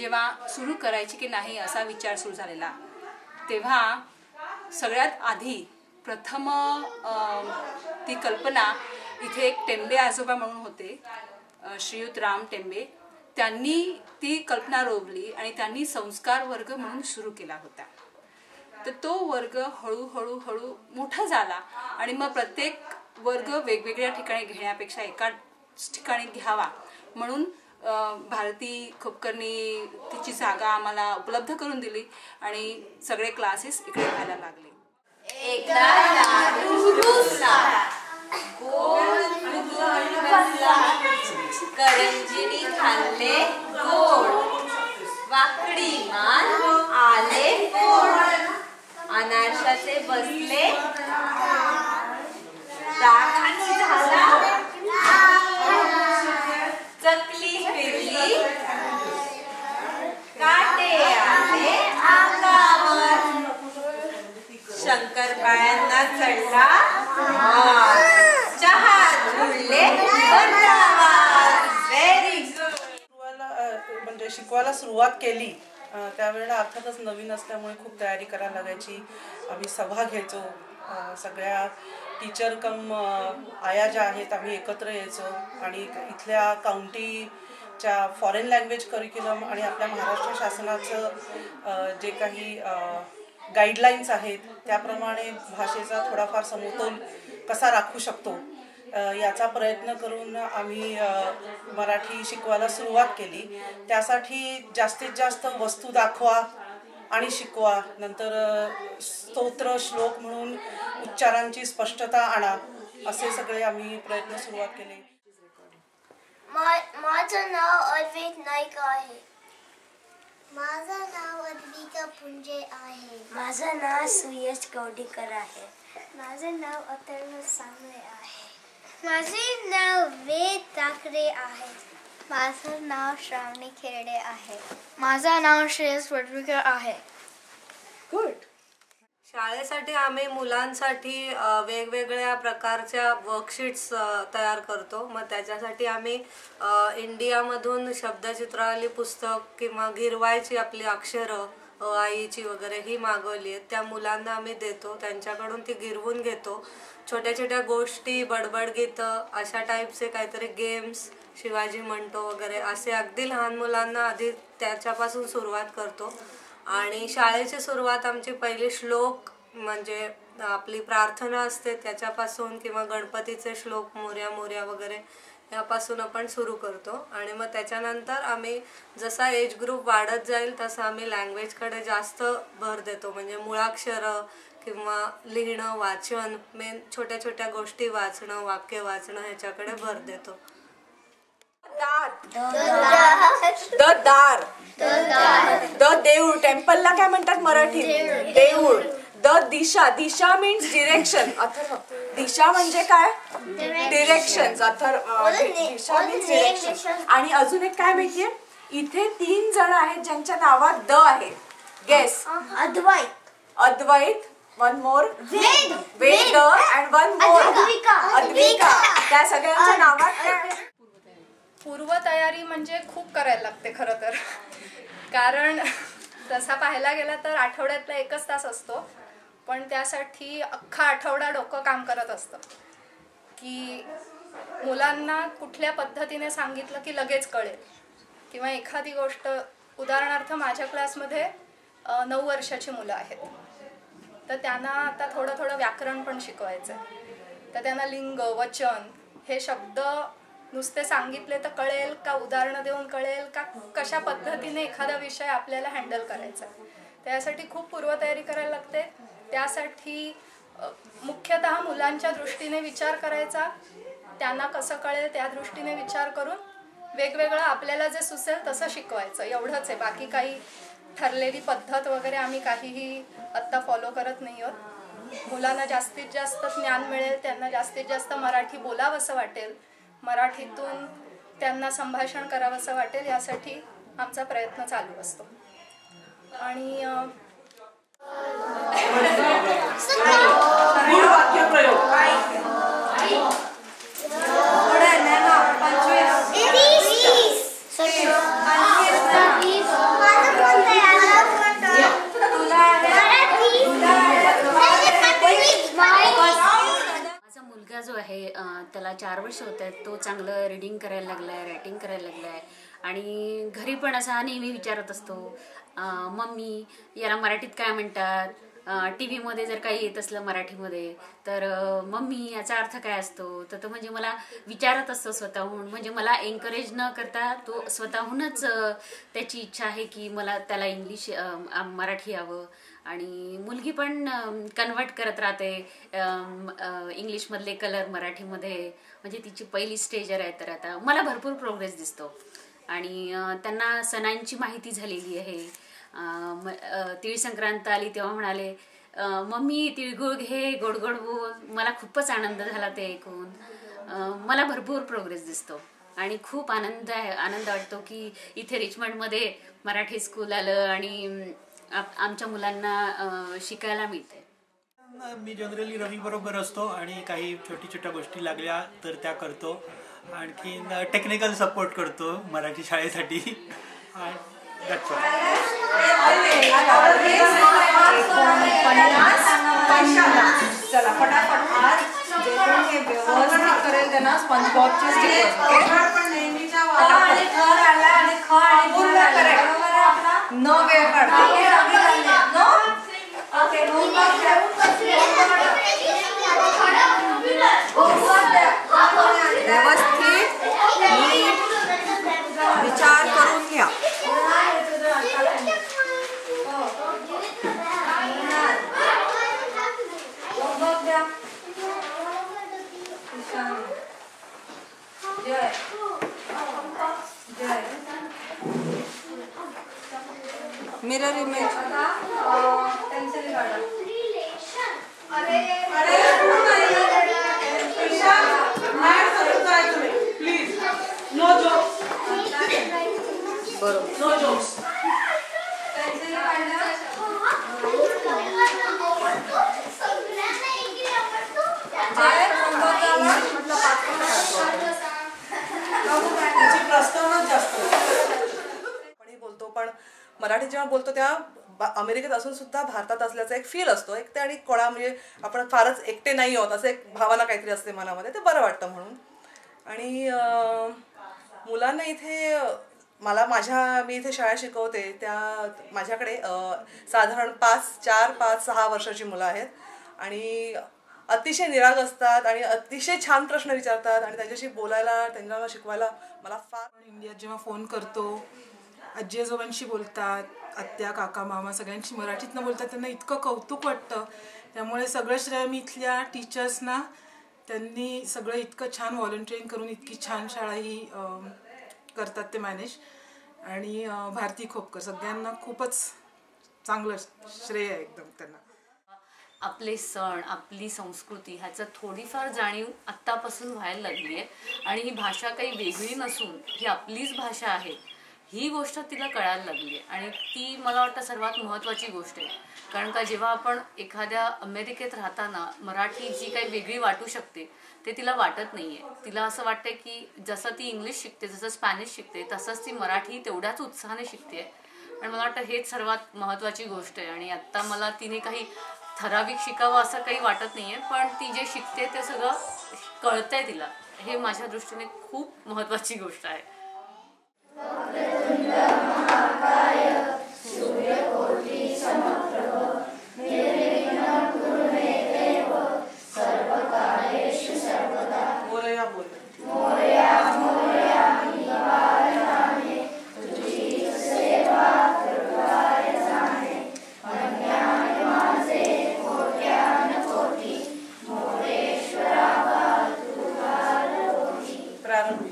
जेव्हा सुरू करायची की नाही असा विचार सुरू झालेला, तेव्हा सगळ्यात आधी प्रथम ती कल्पना इथे एक टेंबे आजोबा म्हणून होते, श्रीयुत राम टेंबे, त्यांनी ती कल्पना रोवली आणि त्यांनी संस्कार वर्ग म्हणून सुरू केला होता. तर तो वर्ग हळूहळू मोठा झाला आणि मग प्रत्येक वर्ग वेगवेगळ्या ठिकाणी घेण्यापेक्षा एकाच ठिकाणी घ्यावा म्हणून भारती खोपकरनी तिची जागा आम्हाला उपलब्ध करून दिली आणि सगळे क्लासेस इकडे व्हायला लागले. करंजिनी खाल्ले गोड, वाकडी मान आले गोड, अनारशाचे बसले राखानी झाला, चकली फिरली काटे आले अंगावर, शंकरपाळ्यांना चढला चहा झुलले बंदावार. Very good. म्हणजे शिकवायला सुरुवात केली त्यावेळेला अर्थातच नवीन असल्यामुळे खूप तयारी करायला लागायची. आम्ही सभा घ्यायचो, सगळ्या टीचर कम आया ज्या आहेत आम्ही एकत्र यायचो आणि इथल्या काउंटीच्या फॉरेन लँग्वेज करिक्युलम आणि आपल्या महाराष्ट्र शासनाचं जे काही गाईडलाईन्स आहेत त्याप्रमाणे भाषेचा थोडाफार समतोल कसा राखू शकतो याचा प्रयत्न करून आम्ही मराठी शिकवायला सुरुवात केली. त्यासाठी जास्तीत जास्त वस्तू दाखवा आणि शिकवा, नंतर स्तोत्र श्लोक म्हणून उच्चारांची स्पष्टता आणा, असे सगळे आम्ही प्रयत्न सुरुवात केले. माझं नाव अद्वैत नाईक आहे. माझं नाव अद्विका पुंजे आहे. माझं नाव सुयश कवडीकर आहे. माझं नाव अथर्व सांगळे आहे. माझे नाव वेद ठाकरे आहे. माझं नाव श्रावणी खेरडे आहे. माझं नाव श्रेयस वडवीकर आहे. गुड. शाळेसाठी आम्ही मुलांसाठी वेगवेगळ्या प्रकारच्या वर्कशीट्स तयार करतो. मग त्याच्यासाठी आम्ही इंडियामधून शब्दचित्रावली पुस्तक किंवा गिरवायची आपली अक्षरं आईची वगैरे ही मागवली आहेत. त्या मुलांना आम्ही देतो, त्यांच्याकडून ती गिरवून घेतो. छोट्या छोट्या गोष्टी, बडबड गीतं, अशा टाईपचे काहीतरी गेम्स, शिवाजी म्हणतो वगैरे असे अगदी लहान मुलांना आधी त्याच्यापासून सुरुवात करतो. आणि शाळेची सुरुवात आमची पहिली श्लोक म्हणजे आपली प्रार्थना असते त्याच्यापासून किंवा गणपतीचे श्लोक मोर्या मोर्या वगैरे यापासून आपण सुरू करतो. आणि मग त्याच्यानंतर आम्ही जसा एज ग्रुप वाढत जाईल तसं आम्ही लँग्वेजकडे जास्त भर देतो. म्हणजे मुळाक्षरं किंवा लिहिणं, वाचन, मेन छोट्या छोट्या गोष्टी वाचणं, वाक्य वाचणं ह्याच्याकडे भर देतो. द दार, द देऊळ, टेम्पलला काय म्हणतात मराठीत? देऊळ. द दिशा, दिशा मीन्स डिरेक्शन. अथर्व, दिशा म्हणजे काय? डिरेक्शन. दिशा मीन्स डिरेक्शन. आणि अजून एक काय माहितीये, इथे 3 जण आहेत ज्यांच्या नावात द आहे. Guess. Advait, one more Ved, and one more Advika. त्या सगळ्यांच्या नावात काय? पूर्वतयारी म्हणजे खूप करायला लागते खरं तर. कारण तसा पाहायला गेला तर आठवड्यातला 1च तास असतो, पण त्यासाठी अख्खा आठवडा डोकं काम करत असतं की मुलांना कुठल्या पद्धतीने सांगितलं की लगेच कळेल. किंवा एखादी गोष्ट, उदाहरणार्थ माझ्या क्लासमध्ये 9 वर्षाची मुलं आहेत, तर त्यांना आता थोडं व्याकरण पण शिकवायचं आहे. तर त्यांना लिंग, वचन हे शब्द नुसते सांगितले तर कळेल का, उदाहरणं देऊन कळेल का, कशा पद्धतीने एखादा विषय आपल्याला हँडल करायचा आहे. त्यासाठी खूप पूर्वतयारी करायला लागते. त्यासाठी मुख्यतः मुलांच्या दृष्टीने विचार करायचा, त्यांना कसं कळेल त्या दृष्टीने विचार करून वेगवेगळं आपल्याला जे सुचेल तसं शिकवायचं, एवढंच आहे. बाकी काही ठरलेली पद्धत वगैरे आम्ही काहीही आत्ता फॉलो करत नाही आहोत. मुलांना जास्तीत जास्त ज्ञान मिळेल, त्यांना जास्तीत जास्त मराठी बोलावंसं वाटेल, मराठीतून त्यांना संभाषण करावंसं वाटेल, यासाठी आमचा प्रयत्न चालू असतो. आणि त्याला 4 वर्ष होत आहेत. तो चांगलं रीडिंग करायला लागला आहे, रायटिंग करायला लागला आहे आणि घरी पण असा नेहमी विचारत असतो, मम्मी याला मराठीत काय म्हणतात. टी व्हीमध्ये जर काही येत असलं मराठीमध्ये तर मम्मी याचा अर्थ काय असतो. तर तो म्हणजे मला विचारत असतो स्वतःहून. म्हणजे मला एन्करेज न करता तो स्वतःहूनच त्याची इच्छा आहे की मला त्याला इंग्लिश मराठी यावं. आणि मुलगी पण कन्वर्ट करत राहते इंग्लिशमधले कलर मराठीमध्ये. म्हणजे तिची पहिली स्टेजर आहे. तर आता मला भरपूर प्रोग्रेस दिसतो आणि त्यांना सणांची माहिती झालेली आहे. तिळ संक्रांत आली तेव्हा म्हणाले, मम्मी तिळगुळ घे, गोड गोड बोल. मला खूपच आनंद झाला ते ऐकून. मला भरपूर प्रोग्रेस दिसतो आणि खूप आनंद वाटतो की इथे रिचमंडमध्ये मराठी स्कूल आलं आणि आमच्या मुलांना शिकायला मिळते. मी जनरली रवी बरोबर असतो आणि काही छोट्या गोष्टी लागल्या तर त्या करतो. आणखी टेक्निकल सपोर्ट करतो मराठी शाळेसाठी. चला फटाफट आज जे कोण हे व्यवस्थित करेल त्यांना स्पंज बॉबचे स्टिकर्स. न वेळ काढता व्यवस्थित नीट विचार करून घ्या. मिरर इमेज पेन्सिल काढा. Please no jokes. बरोबर नो जोक्स. पेन्सिल काढा. प्रस्तावना जास्त बोलतो पण मराठी जेव्हा बोलतो तेव्हा अमेरिकेत असून सुद्धा भारतात असल्याचा एक फील असतो. एक ते आणि कोणा म्हणजे आपण फारच एकटे नाही आहोत असं एक भावना काहीतरी असते मनामध्ये. ते बरं वाटतं म्हणून. आणि मुलांना इथे मी इथे शाळा शिकवते त्या माझ्याकडे साधारण 4-5-6 वर्षाची मुलं आहेत आणि अतिशय निराग असतात आणि अतिशय छान प्रश्न विचारतात आणि त्यांच्याशी बोलायला त्यांना शिकवायला मला फार. इंडियात जेव्हा फोन करतो आजी आजोबांशी बोलतात, आत्या काका मामा सगळ्यांशी मराठीतनं बोलतात, त्यांना इतकं कौतुक वाटतं. त्यामुळे सगळं श्रेय मी इथल्या टीचर्सना, त्यांनी सगळं इतकं छान व्हॉलंटिअरिंग करून इतकी छान शाळा ही करतात ते मॅनेज. आणि भारती खोपकर सगळ्यांना खूपच चांगलं श्रेय आहे एकदम त्यांना. आपले सण आपली संस्कृती ह्याचं थोडीफार जाणीव आत्तापासून व्हायला लागली आहे आणि ही भाषा काही वेगळी नसून ही आपलीच भाषा आहे ही गोष्ट तिला कळायला लागली आहे. आणि ती मला वाटतं सर्वात महत्त्वाची गोष्ट आहे. कारण का जेव्हा आपण एखाद्या अमेरिकेत राहताना मराठी जी काही वेगळी वाटू शकते ते तिला वाटत नाही आहे. तिला असं वाटतं की जसं ती इंग्लिश शिकते, जसं स्पॅनिश शिकते, तसंच ती मराठी तेवढ्याच उत्साहाने शिकते. आणि मला वाटतं हेच सर्वात महत्त्वाची गोष्ट आहे. आणि आत्ता मला तिने काही ठराविक शिकावं असं काही वाटत नाही आहे, पण ती जे शिकते ते सगळं कळतंय तिला. हे माझ्या दृष्टीने खूप महत्त्वाची गोष्ट आहे. प्रारंभी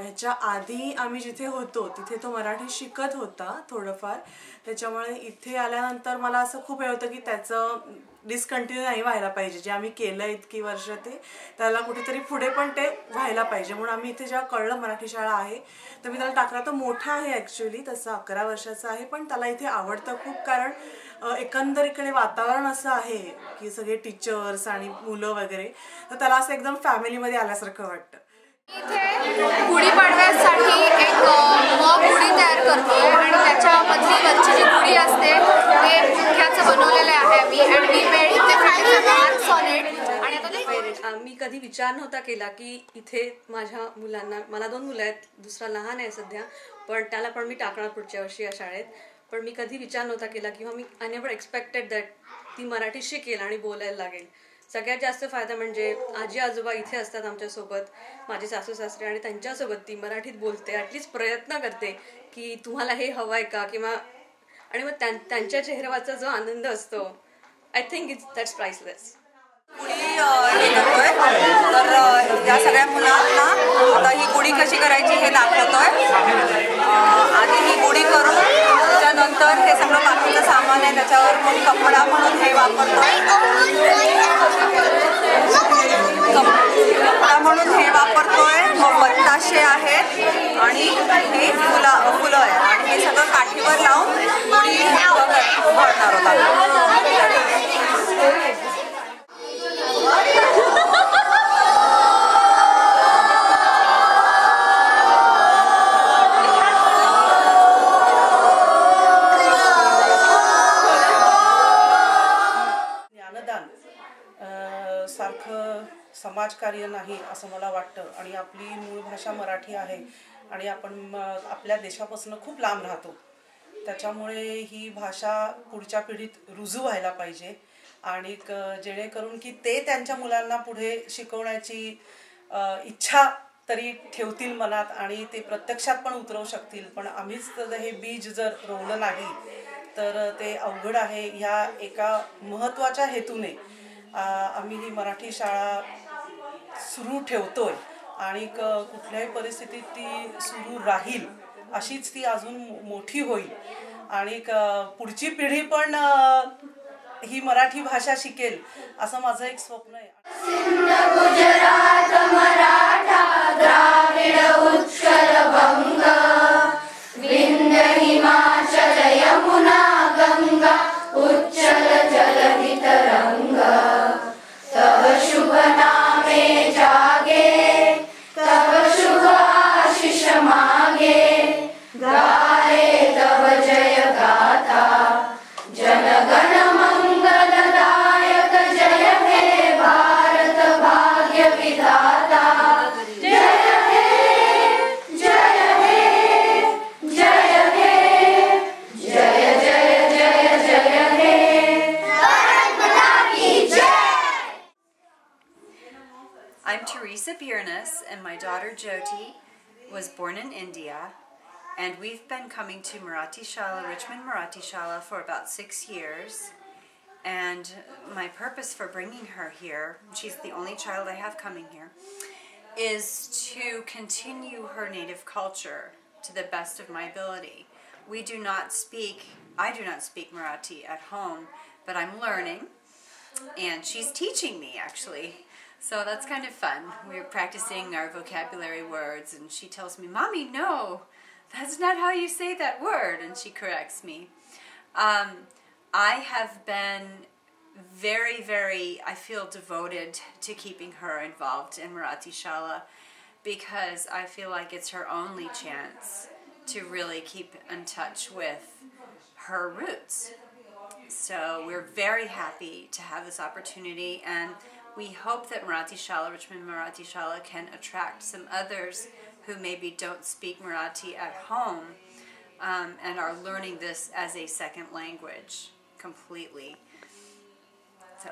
ह्याच्या आधी आम्ही जिथे होतो तिथे तो मराठी शिकत होता थोडंफार, त्याच्यामुळे इथे आल्यानंतर मला असं खूप हे होतं की त्याचं डिस्कंटिन्यू नाही व्हायला पाहिजे. जे आम्ही केलं इतकी वर्ष ते त्याला कुठेतरी पुढे पण ते व्हायला पाहिजे, म्हणून आम्ही इथे जेव्हा कळलं मराठी शाळा आहे तर मी त्याला टाकला. तो मोठा आहे ॲक्च्युली, तसा 11 वर्षाचा आहे, पण त्याला इथे आवडतं खूप, कारण एकंदर इकडे वातावरण असं आहे की सगळे टीचर्स आणि मुलं वगैरे, तर त्याला असं एकदम फॅमिलीमध्ये आल्यासारखं वाटतं. इथे गुढीपाडव्यासाठी एक मॉक गुढी तयार करतोय आणि त्याच्यामधली वरची जी गुढी असते ते मुख्याचं बनवलेलं आहे आम्ही, and we made it marks on it. आणि आता मी कधी विचार नव्हता केला की इथे माझ्या मुलांना, मला 2 मुलं आहेत, दुसरा लहान आहे सध्या, पण त्याला पण मी टाकणार पुढच्या वर्षी या शाळेत. पण मी कधी विचार नव्हता केला किंवा मी आय नेव्हर एक्सपेक्टेड दॅट ती मराठी शिकेल आणि बोलायला लागेल. सगळ्यात जास्त फायदा म्हणजे आजी आजोबा इथे असतात आमच्यासोबत, माझे सासू सासरे, आणि त्यांच्यासोबत ती मराठीत बोलते, ॲटलिस्ट प्रयत्न करते की तुम्हाला हे हवं आहे का, किंवा आणि मग त्यांच्या चेहऱ्यावरचा जो आनंद असतो, आय थिंक दॅट्स प्राइसलेस. गुढी हे करतोय, तर या सगळ्या मुलांना आता ही गुढी कशी करायची हे दाखवतोय. आधी ही गुढी करून त्याच्यानंतर हे सगळं बाकीचं सामान आहे त्याच्यावर मग कपडा म्हणून हे वापरतोय, कपडा म्हणून हे वापरतोय. मग बत्ताशे आहेत आणि हे फुलं आहे आणि हे सगळं काठीवर लावून गुढी भरणार होता. सारखं समाजकार्य नाही असं मला वाटतं, आणि आपली मूळ भाषा मराठी आहे आणि आपण आपल्या देशापासून खूप लांब राहतो, त्याच्यामुळे ही भाषा पुढच्या पिढीत रुजू व्हायला पाहिजे आणि जेणेकरून की ते त्यांच्या मुलांना पुढे शिकवण्याची इच्छा तरी ठेवतील मनात आणि ते प्रत्यक्षात पण उतरवू शकतील. पण आम्हीच हे बीज जर रोवलं नाही तर ते अवघड आहे. ह्या एका महत्त्वाच्या हेतूने आम्ही ही मराठी शाळा सुरू ठेवतोय आणि कुठल्याही परिस्थितीत ती सुरू राहील, अशीच ती अजून मोठी होईल आणि पुढची पिढी पण ही मराठी भाषा शिकेल असं माझं एक स्वप्न आहे. गुजरात मराठा द्राविड उत्कल बंग विंध्य हिमाचल यमुना गंगा उच्चल जलधि तरंग तब शुभ नामे जागे तब शुभ आशीष मागे गाए तब जय गाथा जनगण मंगलदायक जय हे भारत भाग्य विधाता जय हे जय हे जय हे जय जय जय जय हे भारत माता की जय. I'm Teresa Biernes, and my daughter Jyoti was born in India, and we've been coming to Marathi Shala, Richmond Marathi Shala, for about 6 years. And my purpose for bringing her here, she's the only child I have coming here, is to continue her native culture to the best of my ability. I do not speak Marathi at home, but I'm learning, and she's teaching me actually. So that's kind of fun. We're practicing our vocabulary words, and she tells me, "Mommy, no, that's not how you say that word," and she corrects me. I have been very, very, I feel devoted to keeping her involved in Marathi Shala because I feel like it's her only chance to really keep in touch with her roots. So we're very happy to have this opportunity, and we hope that Marathi Shala, Richmond Marathi Shala, can attract some others who maybe don't speak Marathi at home and are learning this as a second language completely. So